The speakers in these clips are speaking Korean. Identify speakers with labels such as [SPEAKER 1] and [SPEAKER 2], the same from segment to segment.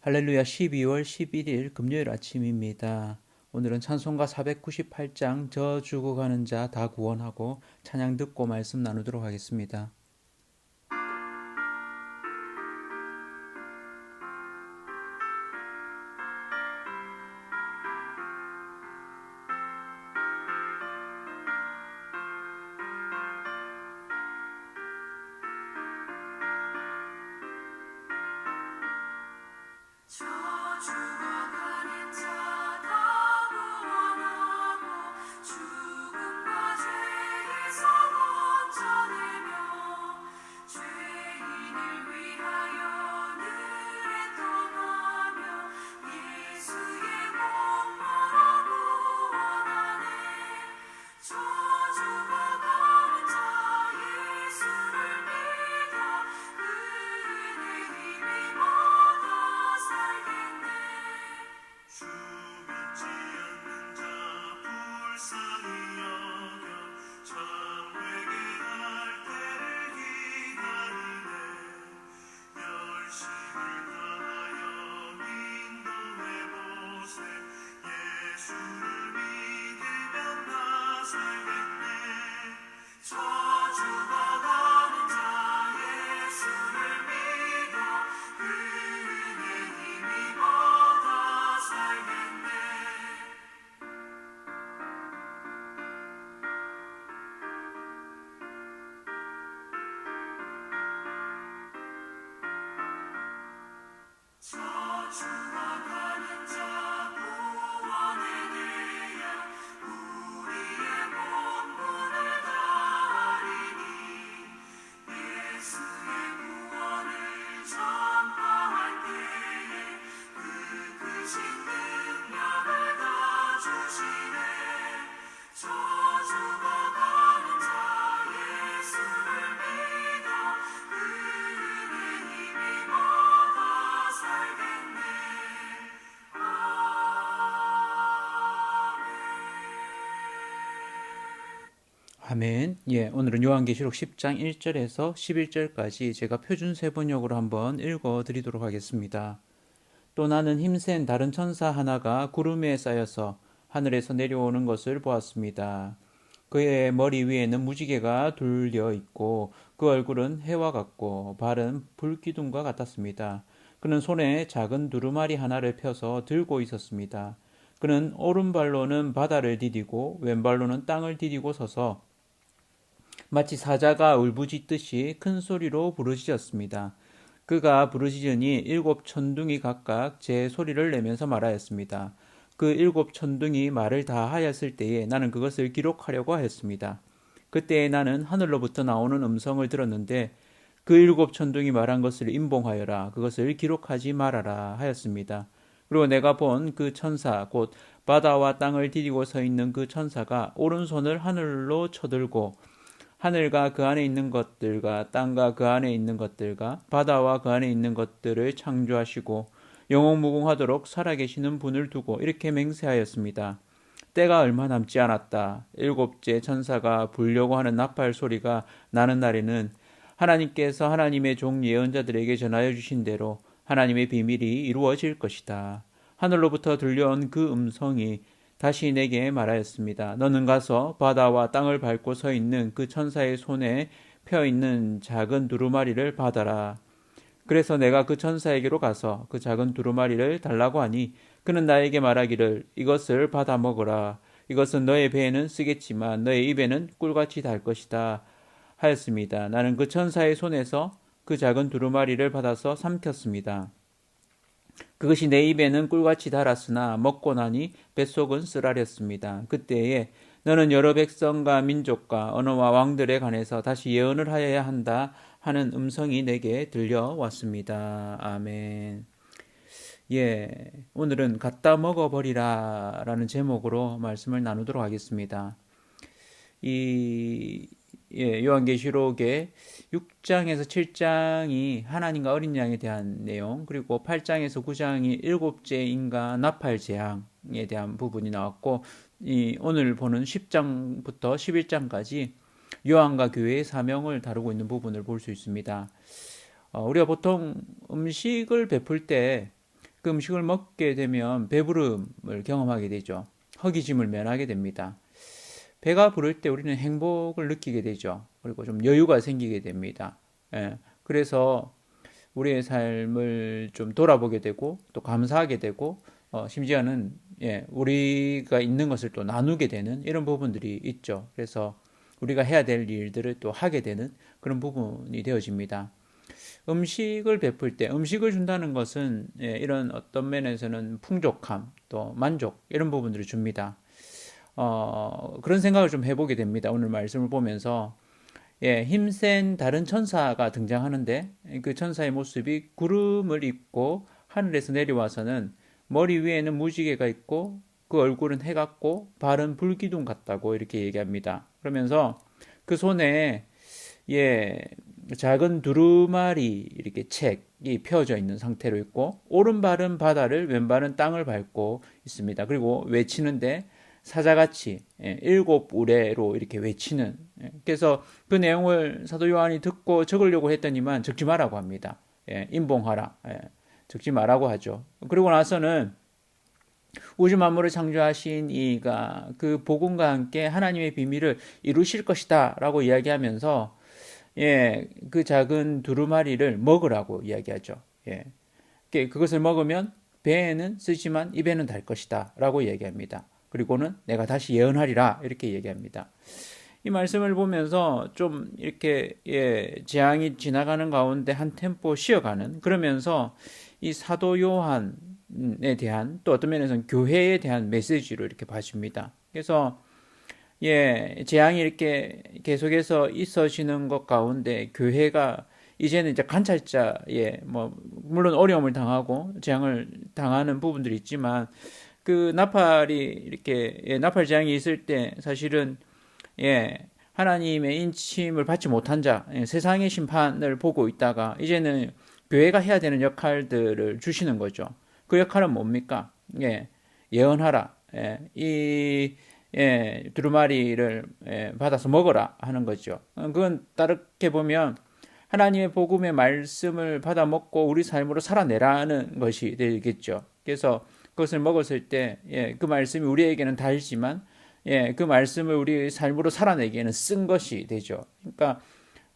[SPEAKER 1] 할렐루야. 12월 11일 금요일 아침입니다. 오늘은 찬송가 498장 저 죽어가는 자 다 구원하고 찬양 듣고 말씀 나누도록 하겠습니다.
[SPEAKER 2] 저 죽어가는 자 다 구원하고 죽음과 죄에서 건져내며 죄인을 위하여 늘에 떠나며 예수의 몸으로 구원하네. 저 죽어가는 자 예수를 믿어 그 은혜 힘입어 살겠네.
[SPEAKER 3] 주 믿지 않는 자 불쌍히 여겨 참 회개할 때를 기다리네. 열심을 다하여 인도해보세. 예수를 믿으면 나 살겠네.
[SPEAKER 2] 저 죽어가는 자 예수를 믿어 그 은혜 힘입어 다 살겠네. 저 죽어가는 자 구원해내야 우리의 본분을 다하리니. 예수의 구원을 전파할 때에 그 크신 능력을 다 주시네. 저 죽어가는 자 예수를 믿어 그 은혜 힘입어 다 살겠네.
[SPEAKER 1] 아멘. 오늘은 요한계시록 10장 1절에서 11절까지 제가 표준 세번역으로 한번 읽어 드리도록 하겠습니다. 또 나는 힘센 다른 천사 하나가 구름에 쌓여서 하늘에서 내려오는 것을 보았습니다. 그의 머리 위에는 무지개가 둘려 있고 그 얼굴은 해와 같고 발은 불기둥과 같았습니다. 그는 손에 작은 두루마리 하나를 펴서 들고 있었습니다. 그는 오른발로는 바다를 디디고 왼발로는 땅을 디디고 서서 마치 사자가 울부짖듯이 큰 소리로 부르짖었습니다. 그가 부르짖으니 일곱 천둥이 각각 제 소리를 내면서 말하였습니다. 그 일곱 천둥이 말을 다 하였을 때에 나는 그것을 기록하려고 하였습니다. 그때에 나는 하늘로부터 나오는 음성을 들었는데 그 일곱 천둥이 말한 것을 임봉하여라. 그것을 기록하지 말아라 하였습니다. 그리고 내가 본 그 천사 곧 바다와 땅을 디디고 서 있는 그 천사가 오른손을 하늘로 쳐들고 하늘과 그 안에 있는 것들과 땅과 그 안에 있는 것들과 바다와 그 안에 있는 것들을 창조하시고 영원무궁하도록 살아계시는 분을 두고 이렇게 맹세하였습니다. 때가 얼마 남지 않았다. 일곱째 천사가 불려고 하는 나팔 소리가 나는 날에는 하나님께서 하나님의 종 예언자들에게 전하여 주신 대로 하나님의 비밀이 이루어질 것이다. 하늘로부터 들려온 그 음성이 다시 내게 말하였습니다. 너는 가서 바다와 땅을 밟고 서 있는 그 천사의 손에 펴 있는 작은 두루마리를 받아라. 그래서 내가 그 천사에게로 가서 그 작은 두루마리를 달라고 하니 그는 나에게 말하기를 이것을 받아 먹어라. 이것은 너의 배에는 쓰겠지만 너의 입에는 꿀같이 달 것이다 하였습니다. 나는 그 천사의 손에서 그 작은 두루마리를 받아서 삼켰습니다. 그것이 내 입에는 꿀같이 달았으나 먹고 나니 뱃속은 쓰라렸습니다. 그때에 너는 여러 백성과 민족과 언어와 왕들에 관해서 다시 예언을 하여야 한다 하는 음성이 내게 들려왔습니다. 아멘. 오늘은 갖다 먹어버리라 라는 제목으로 말씀을 나누도록 하겠습니다. 요한계시록의 6장에서 7장이 하나님과 어린 양에 대한 내용, 그리고 8장에서 9장이 일곱째 인간 나팔 재앙에 대한 부분이 나왔고, 오늘 보는 10장부터 11장까지 요한과 교회의 사명을 다루고 있는 부분을 볼 수 있습니다. 우리가 보통 음식을 베풀 때 그 음식을 먹게 되면 배부름을 경험하게 되죠. 허기짐을 면하게 됩니다. 배가 부를 때 우리는 행복을 느끼게 되죠. 그리고 좀 여유가 생기게 됩니다. 예, 그래서 우리의 삶을 좀 돌아보게 되고 또 감사하게 되고 심지어는 우리가 있는 것을 또 나누게 되는 이런 부분들이 있죠. 그래서 우리가 해야 될 일들을 또 하게 되는 그런 부분이 되어집니다. 음식을 베풀 때 음식을 준다는 것은 이런 어떤 면에서는 풍족함 또 만족 이런 부분들을 줍니다. 그런 생각을 좀 해보게 됩니다. 오늘 말씀을 보면서 힘센 다른 천사가 등장하는데 그 천사의 모습이 구름을 입고 하늘에서 내려와서는 머리 위에는 무지개가 있고 그 얼굴은 해 같고 발은 불기둥 같다고 이렇게 얘기합니다. 그러면서 그 손에 작은 두루마리 이렇게 책이 펴져 있는 상태로 있고 오른발은 바다를 왼발은 땅을 밟고 있습니다. 그리고 외치는데 사자같이 7우레로 이렇게 외치는 그래서 그 내용을 사도 요한이 듣고 적으려고 했더니만 적지 말라고 합니다. 임봉하라 적지 말라고 하죠. 그리고 나서는 우주 만물을 창조하신 이가 그 복음과 함께 하나님의 비밀을 이루실 것이다 라고 이야기하면서 그 작은 두루마리를 먹으라고 이야기하죠. 그것을 먹으면 배에는 쓰지만 입에는 달 것이다 라고 얘기합니다. 그리고는 내가 다시 예언하리라 이렇게 얘기합니다. 이 말씀을 보면서 좀 이렇게 재앙이 지나가는 가운데 한 템포 쉬어가는 그러면서 이 사도 요한에 대한 또 어떤 면에서는 교회에 대한 메시지로 이렇게 봐집니다. 그래서 재앙이 이렇게 계속해서 있어지는 것 가운데 교회가 이제는 이제 관찰자에 물론 어려움을 당하고 재앙을 당하는 부분들이 있지만 그 나팔이 이렇게 나팔 재앙이 있을 때 사실은 하나님의 인침을 받지 못한 자 세상의 심판을 보고 있다가 이제는 교회가 해야 되는 역할들을 주시는 거죠. 그 역할은 뭡니까? 예언하라. 이 두루마리를 받아서 먹어라 하는 거죠. 그건 다르게 보면 하나님의 복음의 말씀을 받아 먹고 우리 삶으로 살아내라는 것이 되겠죠. 그래서 그것을 먹었을 때 그 말씀이 우리에게는 달지만 그 말씀을 우리 삶으로 살아내기에는 쓴 것이 되죠. 그러니까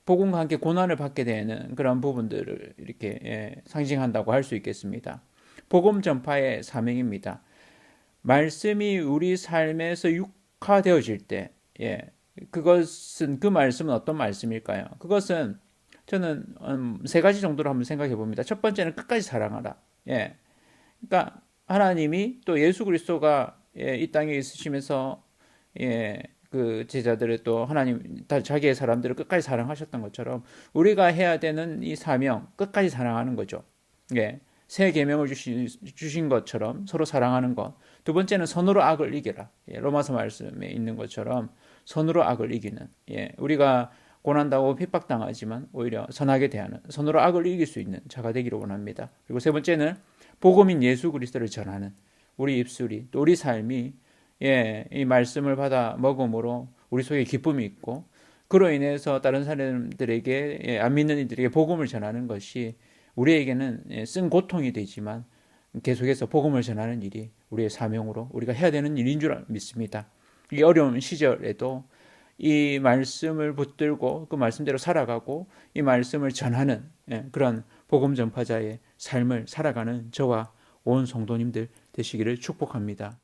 [SPEAKER 1] 복음과 함께 고난을 받게 되는 그런 부분들을 이렇게 상징한다고 할 수 있겠습니다. 복음 전파의 사명입니다. 말씀이 우리 삶에서 육화되어질 때 그것은 그 말씀은 어떤 말씀일까요? 그것은 저는 세 가지 정도로 한번 생각해 봅니다. 첫 번째는 끝까지 사랑하라. 그러니까 하나님이 또 예수 그리스도가 이 땅에 있으시면서 그 제자들을 또 하나님 자기의 사람들을 끝까지 사랑하셨던 것처럼 우리가 해야 되는 이 사명 끝까지 사랑하는 거죠. 새 계명을 주신 것처럼 서로 사랑하는 것. 두 번째는 선으로 악을 이기라. 로마서 말씀에 있는 것처럼 선으로 악을 이기는. 우리가 고난당하고 핍박당하지만 오히려 선하게 대하는 선으로 악을 이길 수 있는 자가 되기를 원합니다. 그리고 세 번째는 복음인 예수 그리스도를 전하는 우리 입술이 또 우리 삶이 이 말씀을 받아 먹음으로 우리 속에 기쁨이 있고 그로 인해서 다른 사람들에게 안 믿는 이들에게 복음을 전하는 것이 우리에게는 쓴 고통이 되지만 계속해서 복음을 전하는 일이 우리의 사명으로 우리가 해야 되는 일인 줄 믿습니다. 이 어려운 시절에도 이 말씀을 붙들고 그 말씀대로 살아가고 이 말씀을 전하는 그런 복음 전파자의 삶을 살아가는 저와 온 성도님들 되시기를 축복합니다.